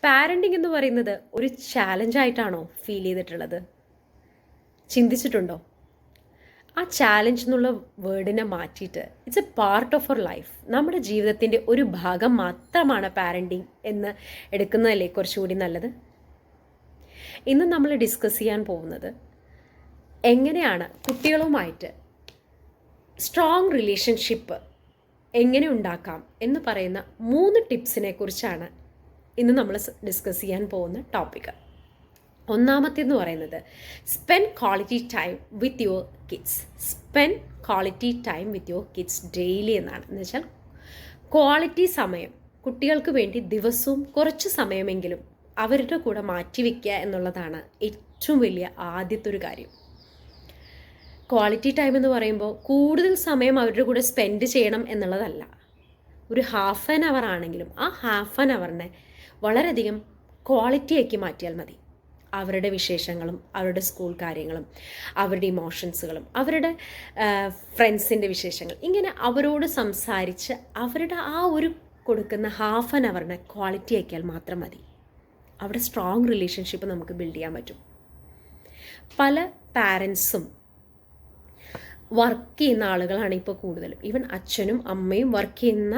Parenting എന്ന് പറയുന്നത് ഒരു ചാലഞ്ചായിട്ടാണോ ഫീൽ ചെയ്തിട്ടുള്ളത്? ചിന്തിച്ചിട്ടുണ്ടോ? ആ ചാലഞ്ച് എന്നുള്ള വേർഡിനെ മാറ്റിയിട്ട് it's a part of our life, നമ്മുടെ ജീവിതത്തിൻ്റെ ഒരു ഭാഗം മാത്രമാണ് പാരൻറ്റിങ് എന്ന് എടുക്കുന്നതല്ലേ കുറച്ചുകൂടി നല്ലത്? ഇന്ന് നമ്മൾ ഡിസ്കസ് ചെയ്യാൻ പോകുന്നത് എങ്ങനെയാണ് കുട്ടികളുമായിട്ട് സ്ട്രോങ് റിലേഷൻഷിപ്പ് എങ്ങനെ ഉണ്ടാക്കാം എന്ന് പറയുന്ന 3 ടിപ്സിനെ കുറിച്ചാണ് ഇന്ന് നമ്മൾ ഡിസ്കസ് ചെയ്യാൻ പോകുന്ന ടോപ്പിക്ക്. ഒന്നാമത്തേന്ന് പറയുന്നത് spend quality time with your kids. Spend quality time with your kids daily എന്നാണ്. എന്ന് വെച്ചാൽ ക്വാളിറ്റി സമയം കുട്ടികൾക്ക് വേണ്ടി ദിവസവും കുറച്ച് സമയമെങ്കിലും അവരുടെ കൂടെ മാറ്റിവെക്കുക എന്നുള്ളതാണ് ഏറ്റവും വലിയ ആദ്യത്തെ ഒരു കാര്യം. ക്വാളിറ്റി ടൈം എന്ന് പറയുമ്പോൾ കൂടുതൽ സമയം അവരുടെ കൂടെ സ്പെൻഡ് ചെയ്യണം എന്നുള്ളതല്ല. ഒരു ഹാഫ് ആൻ അവർ ആണെങ്കിലും ആ ഹാഫ് ആൻ അവറിനെ വളരെയധികം ക്വാളിറ്റിയാക്കി മാറ്റിയാൽ മതി. അവരുടെ വിശേഷങ്ങളും അവരുടെ സ്കൂൾ കാര്യങ്ങളും അവരുടെ ഇമോഷൻസുകളും അവരുടെ ഫ്രണ്ട്സിൻ്റെ വിശേഷങ്ങൾ, ഇങ്ങനെ അവരോട് സംസാരിച്ച് അവരുടെ ആ ഒരു കൊടുക്കുന്ന ഹാഫ് ആൻ അവറിനെ ക്വാളിറ്റി ആക്കിയാൽ മാത്രം മതി. അവിടെ സ്ട്രോങ് റിലേഷൻഷിപ്പ് നമുക്ക് ബിൽഡ് ചെയ്യാൻ പറ്റും. പല പാരൻസും വർക്ക് ചെയ്യുന്ന ആളുകളാണ് ഇപ്പോൾ കൂടുതലും. ഈവൻ അച്ഛനും അമ്മയും വർക്ക് ചെയ്യുന്ന,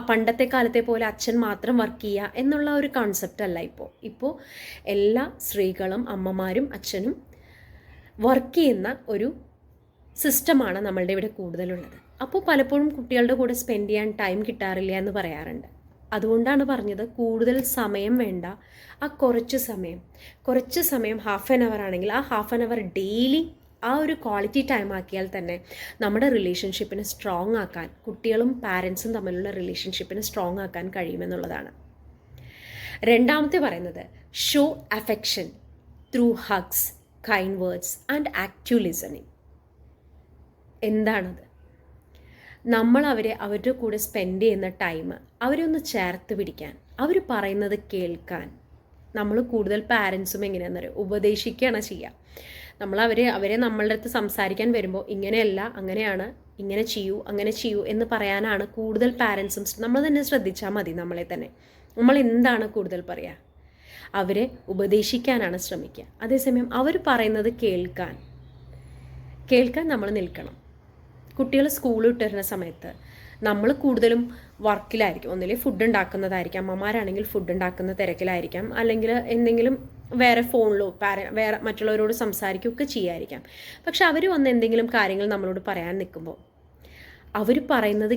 പണ്ടത്തെ കാലത്തെ പോലെ അച്ഛൻ മാത്രം വർക്ക് ചെയ്യുക എന്നുള്ള ഒരു കോൺസെപ്റ്റ് അല്ല ഇപ്പോൾ എല്ലാ സ്ത്രീകളും അമ്മമാരും അച്ഛനും വർക്ക് ചെയ്യുന്ന ഒരു സിസ്റ്റമാണ് നമ്മളുടെ ഇവിടെ കൂടുതലുള്ളത്. അപ്പോൾ പലപ്പോഴും കുട്ടികളുടെ കൂടെ സ്പെൻഡ് ചെയ്യാൻ ടൈം കിട്ടാറില്ല എന്ന് പറയാറുണ്ട്. അതുകൊണ്ടാണ് പറഞ്ഞത് കൂടുതൽ സമയം വേണ്ട, ആ കുറച്ച് സമയം ഹാഫ് ആൻ അവർ ആണെങ്കിൽ ആ ഹാഫ് ആൻ അവർ ഡെയിലി ആ ഒരു ക്വാളിറ്റി ടൈം ആക്കിയാൽ തന്നെ നമ്മുടെ റിലേഷൻഷിപ്പിനെ സ്ട്രോങ് ആക്കാൻ, കുട്ടികളും പാരൻസും തമ്മിലുള്ള റിലേഷൻഷിപ്പിനെ സ്ട്രോങ് ആക്കാൻ കഴിയുമെന്നുള്ളതാണ്. രണ്ടാമത്തെ പറയുന്നത് show affection through hugs, kind words and active listening. എന്താണത്? നമ്മൾ അവരുടെ കൂടെ സ്പെൻഡ് ചെയ്യുന്ന ടൈം അവരെ ഒന്ന് ചേർത്ത് പിടിക്കാൻ, അവർ പറയുന്നത് കേൾക്കാൻ. നമ്മൾ കൂടുതൽ പാരൻസും എങ്ങനെയാണെന്നറിയോ, ഉപദേശിക്കുകയാണ് ചെയ്യുക. അവരെ നമ്മളുടെ അടുത്ത് സംസാരിക്കാൻ വരുമ്പോൾ ഇങ്ങനെയല്ല, അങ്ങനെയാണ്, ഇങ്ങനെ ചെയ്യൂ, അങ്ങനെ ചെയ്യൂ എന്ന് പറയാനാണ് കൂടുതൽ പാരൻസും. നമ്മൾ തന്നെ ശ്രദ്ധിച്ചാൽ മതി, നമ്മളെ തന്നെ നമ്മൾ എന്താണ് കൂടുതൽ പറയുക, അവരെ ഉപദേശിക്കാനാണ് ശ്രമിക്കുക. അതേസമയം അവർ പറയുന്നത് കേൾക്കാൻ നമ്മൾ നിൽക്കണം. കുട്ടികൾ സ്കൂൾ വിട്ട് വരുന്ന സമയത്ത് നമ്മൾ കൂടുതലും വർക്കിലായിരിക്കും. ഒന്നില്ലെങ്കിൽ ഫുഡ് ഉണ്ടാക്കുന്നതായിരിക്കാം, അമ്മമാരാണെങ്കിൽ ഫുഡ് ഉണ്ടാക്കുന്ന തിരക്കിലായിരിക്കാം, അല്ലെങ്കിൽ എന്തെങ്കിലും വേറെ ഫോണിലോ വേറെ മറ്റുള്ളവരോട് സംസാരിക്കുകയൊക്കെ ചെയ്യായിരിക്കാം. പക്ഷെ അവർ വന്ന് എന്തെങ്കിലും കാര്യങ്ങൾ നമ്മളോട് പറയാൻ നിൽക്കുമ്പോൾ അവർ പറയുന്നത്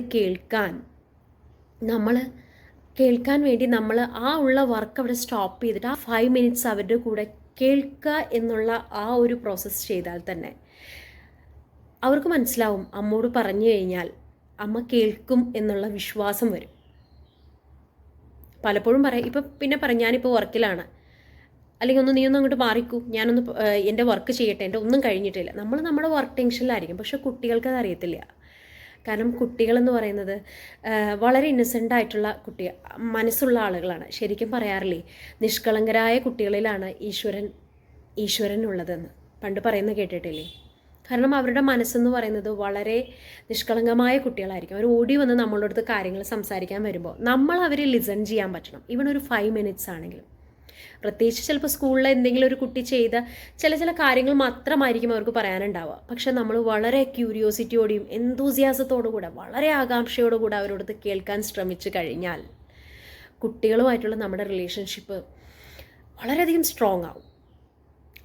കേൾക്കാൻ വേണ്ടി നമ്മൾ ആ ഉള്ള വർക്ക് അവിടെ സ്റ്റോപ്പ് ചെയ്തിട്ട് ആ 5 മിനിറ്റ്സ് അവരുടെ കൂടെ കേൾക്കുക എന്നുള്ള ആ ഒരു പ്രോസസ്സ് ചെയ്താൽ തന്നെ അവർക്ക് മനസ്സിലാവും, അമ്മോട് പറഞ്ഞു കഴിഞ്ഞാൽ അമ്മ കേൾക്കും എന്നുള്ള വിശ്വാസം വരും. പലപ്പോഴും ഞാനിപ്പോൾ വർക്കിലാണ്, അല്ലെങ്കിൽ നീ ഒന്ന് അങ്ങോട്ട് മാറിക്കൂ, ഞാനൊന്ന് എൻ്റെ വർക്ക് ചെയ്യട്ടെ, എൻ്റെ ഒന്നും കഴിഞ്ഞിട്ടില്ല. നമ്മുടെ വർക്ക് ടെൻഷനിലായിരിക്കും. പക്ഷെ കുട്ടികൾക്ക് അത് അറിയത്തില്ല. കാരണം കുട്ടികളെന്ന് പറയുന്നത് വളരെ ഇന്നസെൻ്റ് ആയിട്ടുള്ള മനസ്സുള്ള ആളുകളാണ്. ശരിക്കും പറയാറില്ലേ, നിഷ്കളങ്കരായ കുട്ടികളിലാണ് ഈശ്വരൻ ഉള്ളതെന്ന് പണ്ട് പറയുന്നത് കേട്ടിട്ടില്ലേ? കാരണം അവരുടെ മനസ്സെന്ന് പറയുന്നത് വളരെ നിഷ്കളങ്കമായ കുട്ടികളായിരിക്കും. അവർ ഓടി വന്ന് നമ്മളുടെ അടുത്ത് കാര്യങ്ങൾ സംസാരിക്കാൻ വരുമ്പോൾ നമ്മൾ അവരെ ലിസൺ ചെയ്യാൻ പറ്റണം. ഈവൻ ഒരു 5 മിനിറ്റ്സ് ആണെങ്കിലും. പ്രത്യേകിച്ച് ചിലപ്പോൾ സ്കൂളിൽ എന്തെങ്കിലും ഒരു കുട്ടി ചെയ്ത ചില കാര്യങ്ങൾ മാത്രമായിരിക്കും അവർക്ക് പറയാനുണ്ടാവുക. പക്ഷെ നമ്മൾ വളരെ ക്യൂരിയോസിറ്റിയോടെയും എന്തൂസിയാസത്തോടുകൂടെ വളരെ ആകാംക്ഷയോടുകൂടെ അവരോടത്ത് കേൾക്കാൻ ശ്രമിച്ചു കഴിഞ്ഞാൽ കുട്ടികളുമായിട്ടുള്ള നമ്മുടെ റിലേഷൻഷിപ്പ് വളരെയധികം സ്ട്രോങ് ആവും.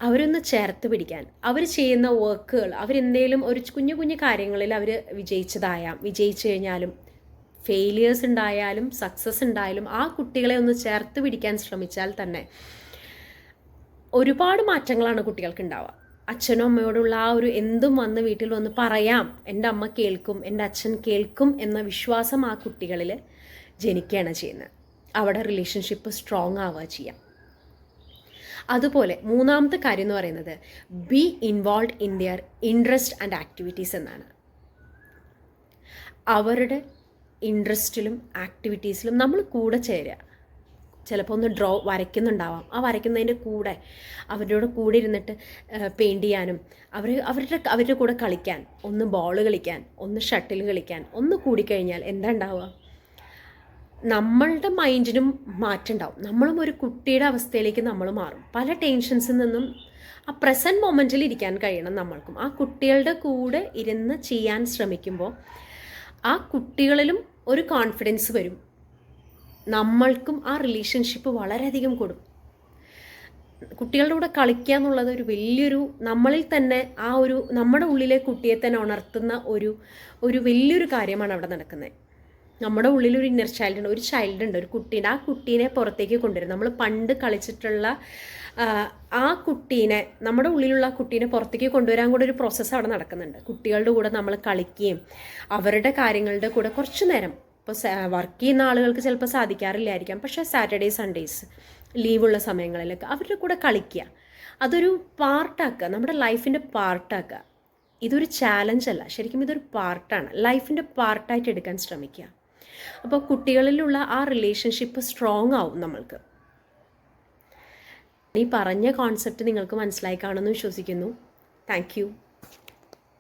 അവരൊന്ന് ചേർത്ത് പിടിക്കാൻ, അവർ ചെയ്യുന്ന വർക്കുകൾ, അവരെന്തെങ്കിലും ഒരു കുഞ്ഞു കാര്യങ്ങളിൽ അവർ വിജയിച്ചു കഴിഞ്ഞാലും ഫെയിലിയേഴ്സ് ഉണ്ടായാലും സക്സസ് ഉണ്ടായാലും ആ കുട്ടികളെ ഒന്ന് ചേർത്ത് പിടിക്കാൻ ശ്രമിച്ചാൽ തന്നെ ഒരുപാട് മാറ്റങ്ങളാണ് കുട്ടികൾക്ക് ഉണ്ടാവുക. അച്ഛനും അമ്മയോടുള്ള ആ ഒരു എന്തും വന്ന് വീട്ടിൽ വന്ന് പറയാം, എൻ്റെ അമ്മ കേൾക്കും, എൻ്റെ അച്ഛൻ കേൾക്കും എന്ന വിശ്വാസം ആ കുട്ടികളിൽ ജനിക്കുകയാണ് ചെയ്യുന്നത്. അവിടെ റിലേഷൻഷിപ്പ് സ്ട്രോങ് ആവുക ചെയ്യാം. അതുപോലെ മൂന്നാമത്തെ കാര്യം എന്ന് പറയുന്നത് be involve in their interest and activities എന്നാണ്. അവരുടെ ഇൻട്രസ്റ്റിലും ആക്ടിവിറ്റീസിലും നമ്മൾ കൂടെ ചേരുക. ചിലപ്പോൾ ഒന്ന് വരയ്ക്കുന്നുണ്ടാവാം, ആ വരയ്ക്കുന്നതിൻ്റെ കൂടെ അവരുടെ കൂടെ ഇരുന്നിട്ട് പെയിൻറ് ചെയ്യാനും അവരുടെ കൂടെ കളിക്കാൻ, ഒന്ന് ബോൾ കളിക്കാൻ, ഒന്ന് ഷട്ടിൽ കളിക്കാൻ, ഒന്ന് കൂടിക്കഴിഞ്ഞാൽ എന്താ ഉണ്ടാവുക? നമ്മളുടെ മൈൻഡിനും മാറ്റമുണ്ടാവും. നമ്മളും ഒരു കുട്ടിയുടെ അവസ്ഥയിലേക്ക് നമ്മൾ മാറും. പല ടെൻഷൻസിൽ നിന്നും ആ പ്രസൻറ്റ് മൊമെൻറ്റിൽ ഇരിക്കാൻ കഴിയണം നമ്മൾക്കും. ആ കുട്ടികളുടെ കൂടെ ഇരുന്ന് ചെയ്യാൻ ശ്രമിക്കുമ്പോൾ ആ കുട്ടികളിലും ഒരു കോൺഫിഡൻസ് വരും. നമ്മൾക്കും ആ റിലേഷൻഷിപ്പ് വളരെയധികം കൂടും. കുട്ടികളുടെ കൂടെ കളിക്കുക എന്നുള്ളത് ഒരു വലിയൊരു, നമ്മളിൽ തന്നെ ആ ഒരു നമ്മുടെ ഉള്ളിലെ കുട്ടിയെ തന്നെ ഉണർത്തുന്ന ഒരു വലിയൊരു കാര്യമാണ് അവിടെ നടക്കുന്നത്. നമ്മുടെ ഉള്ളിൽ ഒരു ഇന്നർ ചൈൽഡ് ഉണ്ട്, ഒരു ചൈൽഡ് ഉണ്ട്, ഒരു കുട്ടീൻ്റെ. ആ കുട്ടീനെ പുറത്തേക്ക് കൊണ്ടുവരും. നമ്മൾ പണ്ട് കളിച്ചിട്ടുള്ള ആ കുട്ടീനെ, നമ്മുടെ ഉള്ളിലുള്ള ആ കുട്ടീനെ പുറത്തേക്ക് കൊണ്ടുവരാൻ കൂടെ ഒരു പ്രോസസ്സ് അവിടെ നടക്കുന്നുണ്ട്. കുട്ടികളുടെ കൂടെ നമ്മൾ കളിക്കുകയും അവരുടെ കാര്യങ്ങളുടെ കൂടെ കുറച്ച് നേരം, ഇപ്പോൾ വർക്ക് ചെയ്യുന്ന ആളുകൾക്ക് ചിലപ്പോൾ സാധിക്കാറില്ലായിരിക്കാം, പക്ഷേ സാറ്റർഡേ സൺഡേസ് ലീവുള്ള സമയങ്ങളിലൊക്കെ അവരുടെ കൂടെ കളിക്കുക, അതൊരു പാർട്ടാക്കുക, നമ്മുടെ ലൈഫിൻ്റെ പാർട്ടാക്കുക. ഇതൊരു ചാലഞ്ചല്ല, ശരിക്കും ഇതൊരു പാർട്ടാണ്. ലൈഫിൻ്റെ പാർട്ടായിട്ട് എടുക്കാൻ ശ്രമിക്കുക. അപ്പോൾ കുട്ടികളിലുള്ള ആ റിലേഷൻഷിപ്പ് സ്ട്രോങ് ആവും നമ്മൾക്ക്. ഈ പറഞ്ഞ കോൺസെപ്റ്റ് നിങ്ങൾക്ക് മനസ്സിലായി കാണുമെന്ന് വിശ്വസിക്കുന്നു. Thank you.